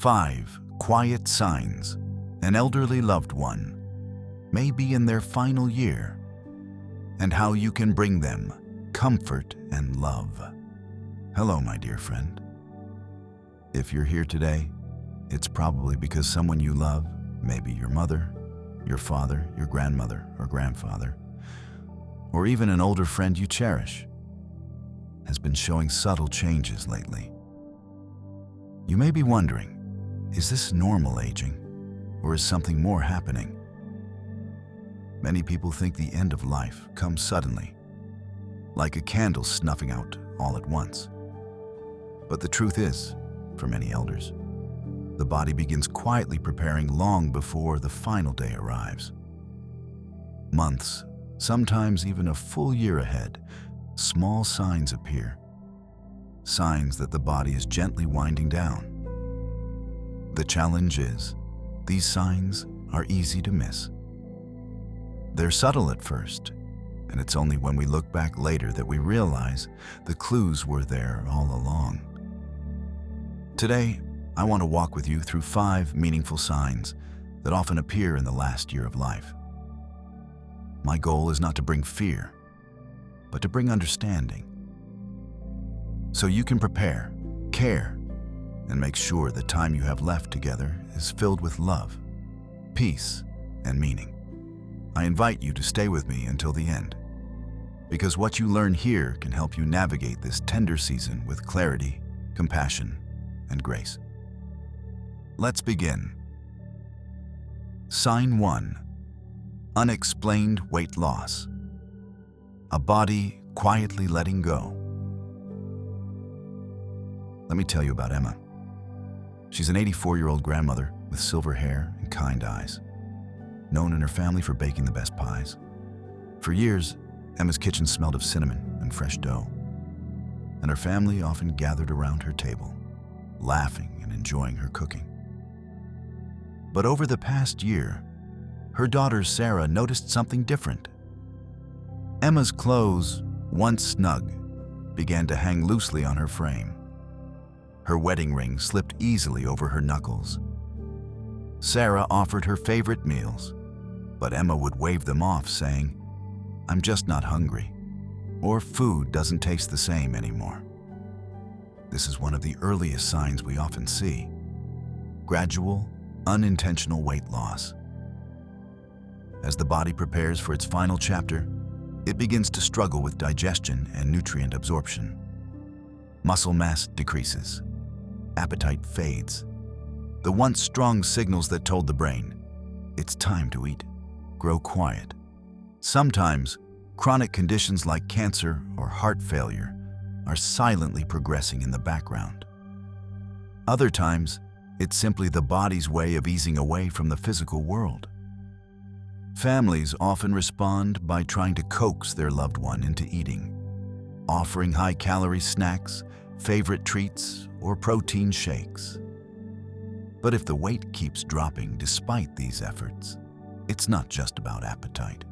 5 quiet signs an elderly loved one may be in their final year, and how you can bring them comfort and love. Hello, my dear friend. If you're here today, it's probably because someone you love, maybe your mother, your father, your grandmother or grandfather, or even an older friend you cherish, has been showing subtle changes lately. You may be wondering, is this normal aging, or is something more happening? Many people think the end of life comes suddenly, like a candle snuffing out all at once. But the truth is, for many elders, the body begins quietly preparing long before the final day arrives. Months, sometimes even a full year ahead, small signs appear. Signs that the body is gently winding down. The challenge is, these signs are easy to miss. They're subtle at first, and it's only when we look back later that we realize the clues were there all along. Today, I want to walk with you through 5 meaningful signs that often appear in the last year of life. My goal is not to bring fear, but to bring understanding, so you can prepare, care, and make sure the time you have left together is filled with love, peace, and meaning. I invite you to stay with me until the end, because what you learn here can help you navigate this tender season with clarity, compassion, and grace. Let's begin. Sign 1. Unexplained weight loss. A body quietly letting go. Let me tell you about Emma. She's an 84-year-old grandmother with silver hair and kind eyes, known in her family for baking the best pies. For years, Emma's kitchen smelled of cinnamon and fresh dough, and her family often gathered around her table, laughing and enjoying her cooking. But over the past year, her daughter Sarah noticed something different. Emma's clothes, once snug, began to hang loosely on her frame. Her wedding ring slipped easily over her knuckles. Sarah offered her favorite meals, but Emma would wave them off, saying, "I'm just not hungry," or "food doesn't taste the same anymore." This is one of the earliest signs we often see: gradual, unintentional weight loss. As the body prepares for its final chapter, it begins to struggle with digestion and nutrient absorption. Muscle mass decreases. Appetite fades. The once strong signals that told the brain, "It's time to eat," grow quiet. Sometimes, chronic conditions like cancer or heart failure are silently progressing in the background. Other times, it's simply the body's way of easing away from the physical world. Families often respond by trying to coax their loved one into eating, offering high-calorie snacks, favorite treats, or protein shakes. But if the weight keeps dropping despite these efforts, it's not just about appetite.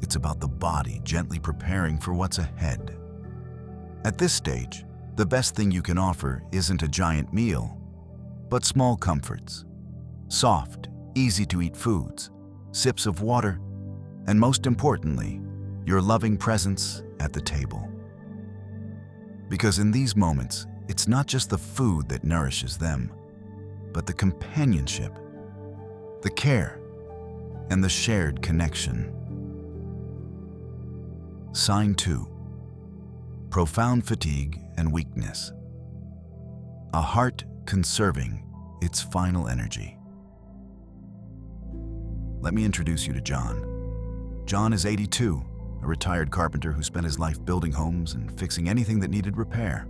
It's about the body gently preparing for what's ahead. At this stage, the best thing you can offer isn't a giant meal, but small comforts, soft, easy-to-eat foods, sips of water, and most importantly, your loving presence at the table. Because in these moments, it's not just the food that nourishes them, but the companionship, the care, and the shared connection. Sign 2. Profound fatigue and weakness. A heart conserving its final energy. Let me introduce you to John. John is 82, a retired carpenter who spent his life building homes and fixing anything that needed repair.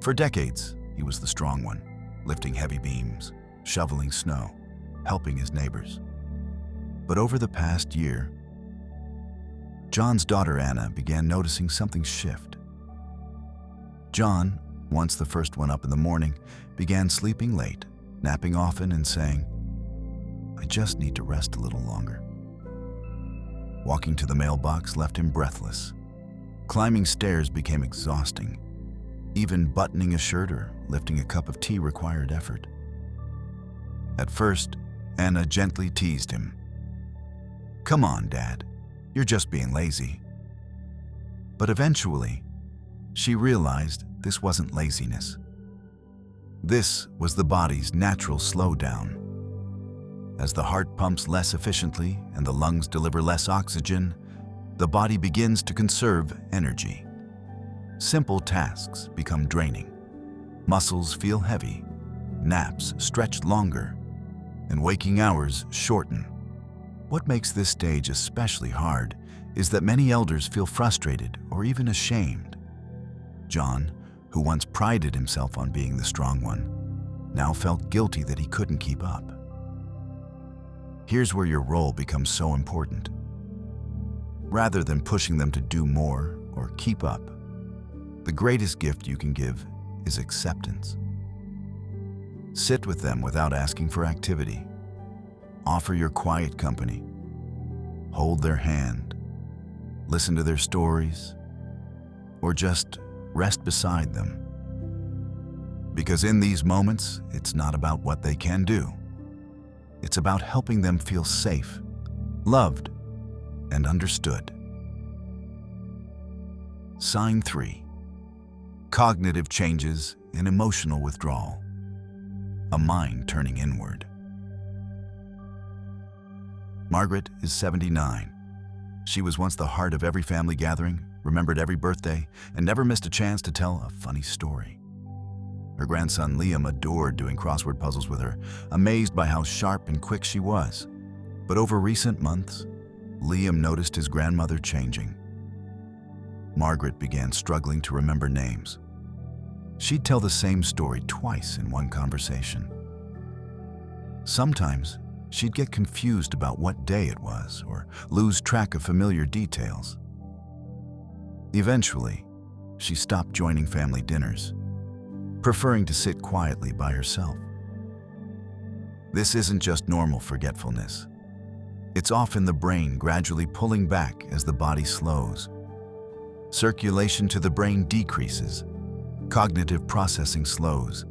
For decades, he was the strong one, lifting heavy beams, shoveling snow, helping his neighbors. But over the past year, John's daughter Anna began noticing something shift. John, once the first one up in the morning, began sleeping late, napping often and saying, "I just need to rest a little longer." Walking to the mailbox left him breathless. Climbing stairs became exhausting. Even buttoning a shirt or lifting a cup of tea required effort. At first, Anna gently teased him. "Come on, Dad, you're just being lazy." But eventually, she realized this wasn't laziness. This was the body's natural slowdown. As the heart pumps less efficiently and the lungs deliver less oxygen, the body begins to conserve energy. Simple tasks become draining. Muscles feel heavy, naps stretch longer, and waking hours shorten. What makes this stage especially hard is that many elders feel frustrated or even ashamed. John, who once prided himself on being the strong one, now felt guilty that he couldn't keep up. Here's where your role becomes so important. Rather than pushing them to do more or keep up, the greatest gift you can give is acceptance. Sit with them without asking for activity. Offer your quiet company. Hold their hand. Listen to their stories. Or just rest beside them. Because in these moments, it's not about what they can do. It's about helping them feel safe, loved, and understood. Sign 3. Cognitive changes in emotional withdrawal. A mind turning inward. Margaret is 79. She was once the heart of every family gathering, remembered every birthday, and never missed a chance to tell a funny story. Her grandson Liam adored doing crossword puzzles with her, amazed by how sharp and quick she was. But over recent months, Liam noticed his grandmother changing. Margaret began struggling to remember names. She'd tell the same story twice in one conversation. Sometimes, she'd get confused about what day it was or lose track of familiar details. Eventually, she stopped joining family dinners, preferring to sit quietly by herself. This isn't just normal forgetfulness. It's often the brain gradually pulling back as the body slows. Circulation to the brain decreases, cognitive processing slows,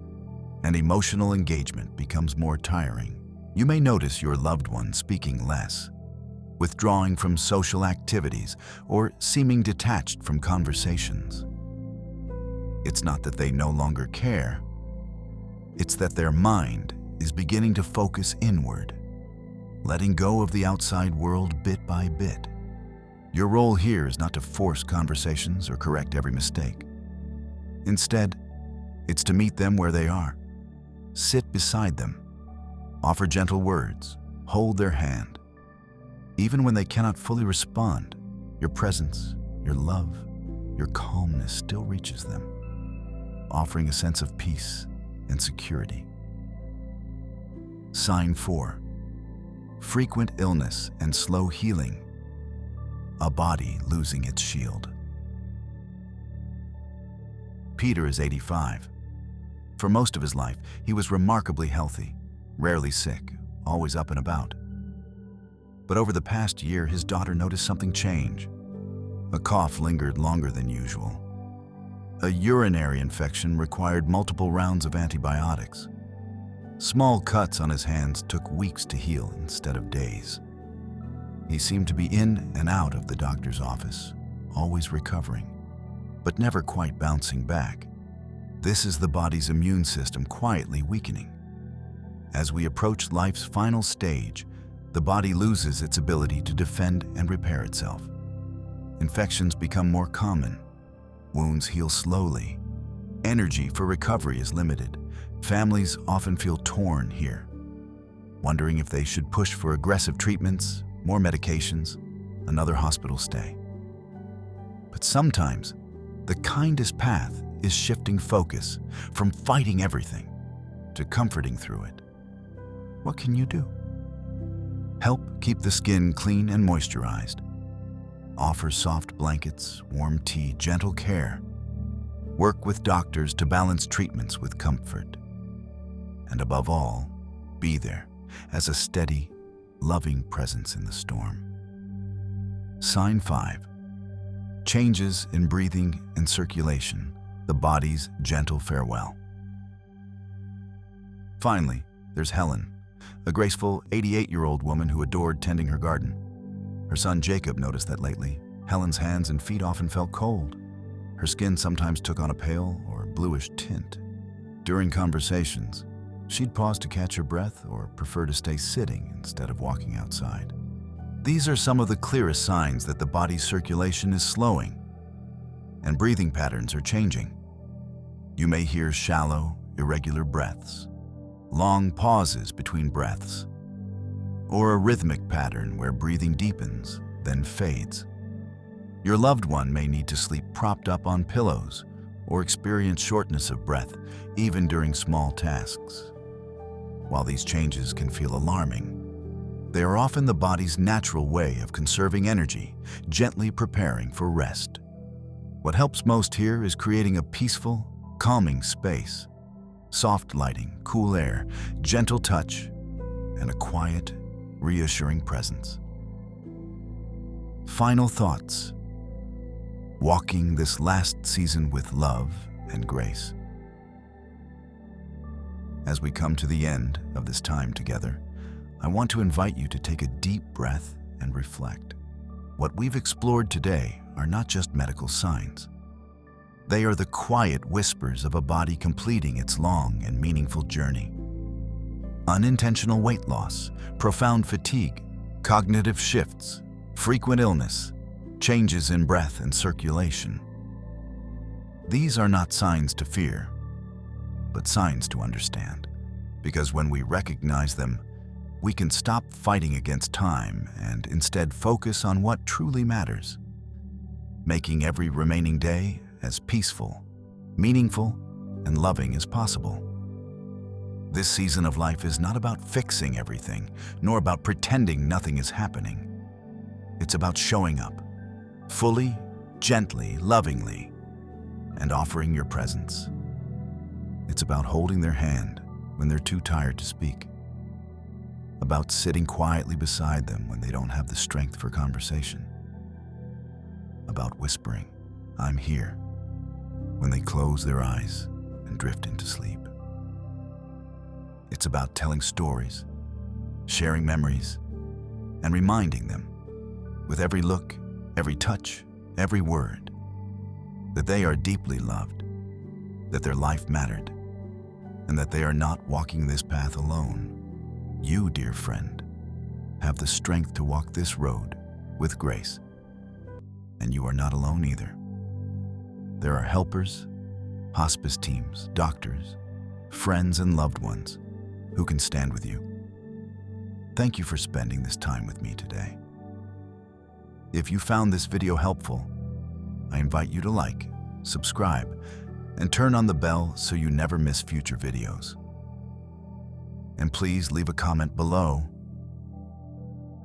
and emotional engagement becomes more tiring. You may notice your loved one speaking less, withdrawing from social activities, or seeming detached from conversations. It's not that they no longer care. It's that their mind is beginning to focus inward, letting go of the outside world bit by bit. Your role here is not to force conversations or correct every mistake. Instead, it's to meet them where they are. Sit beside them. Offer gentle words. Hold their hand. Even when they cannot fully respond, your presence, your love, your calmness still reaches them, offering a sense of peace and security. Sign 4. Frequent illness and slow healing. A body losing its shield. Peter is 85. For most of his life, he was remarkably healthy, rarely sick, always up and about. But over the past year, his daughter noticed something change. A cough lingered longer than usual. A urinary infection required multiple rounds of antibiotics. Small cuts on his hands took weeks to heal instead of days. He seemed to be in and out of the doctor's office, always recovering, but never quite bouncing back. This is the body's immune system quietly weakening. As we approach life's final stage, the body loses its ability to defend and repair itself. Infections become more common. Wounds heal slowly. Energy for recovery is limited. Families often feel torn here, wondering if they should push for aggressive treatments, more medications, another hospital stay. But sometimes, the kindest path is shifting focus from fighting everything to comforting through it. What can you do? Help keep the skin clean and moisturized. Offer soft blankets, warm tea, gentle care. Work with doctors to balance treatments with comfort. And above all, be there as a steady, loving presence in the storm. Sign 5. Changes in breathing and circulation, the body's gentle farewell. Finally, there's Helen, a graceful 88-year-old woman who adored tending her garden. Her son Jacob noticed that lately, Helen's hands and feet often felt cold. Her skin sometimes took on a pale or bluish tint. During conversations, she'd pause to catch her breath or prefer to stay sitting instead of walking outside. These are some of the clearest signs that the body's circulation is slowing and breathing patterns are changing. You may hear shallow, irregular breaths, long pauses between breaths, or a rhythmic pattern where breathing deepens, then fades. Your loved one may need to sleep propped up on pillows or experience shortness of breath, even during small tasks. While these changes can feel alarming, they are often the body's natural way of conserving energy, gently preparing for rest. What helps most here is creating a peaceful, calming space. Soft lighting, cool air, gentle touch, and a quiet, reassuring presence. Final thoughts. Walking this last season with love and grace. As we come to the end of this time together, I want to invite you to take a deep breath and reflect. What we've explored today are not just medical signs. They are the quiet whispers of a body completing its long and meaningful journey. Unintentional weight loss, profound fatigue, cognitive shifts, frequent illness, changes in breath and circulation. These are not signs to fear, but signs to understand. Because when we recognize them, we can stop fighting against time and instead focus on what truly matters, making every remaining day as peaceful, meaningful, and loving as possible. This season of life is not about fixing everything, nor about pretending nothing is happening. It's about showing up, fully, gently, lovingly, and offering your presence. It's about holding their hand when they're too tired to speak, about sitting quietly beside them when they don't have the strength for conversation, about whispering, "I'm here," when they close their eyes and drift into sleep. It's about telling stories, sharing memories, and reminding them, with every look, every touch, every word, that they are deeply loved, that their life mattered, and that they are not walking this path alone. You, dear friend, have the strength to walk this road with grace, and you are not alone either. There are helpers, hospice teams, doctors, friends, and loved ones who can stand with you. Thank you for spending this time with me today. If you found this video helpful, I invite you to like, subscribe, and turn on the bell so you never miss future videos. And please leave a comment below.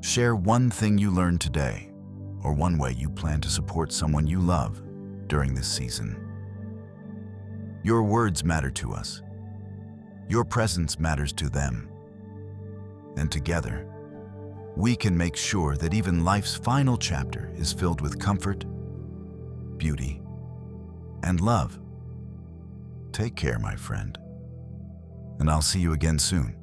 Share one thing you learned today, or one way you plan to support someone you love during this season. Your words matter to us. Your presence matters to them. And together, we can make sure that even life's final chapter is filled with comfort, beauty, and love. Take care, my friend, and I'll see you again soon.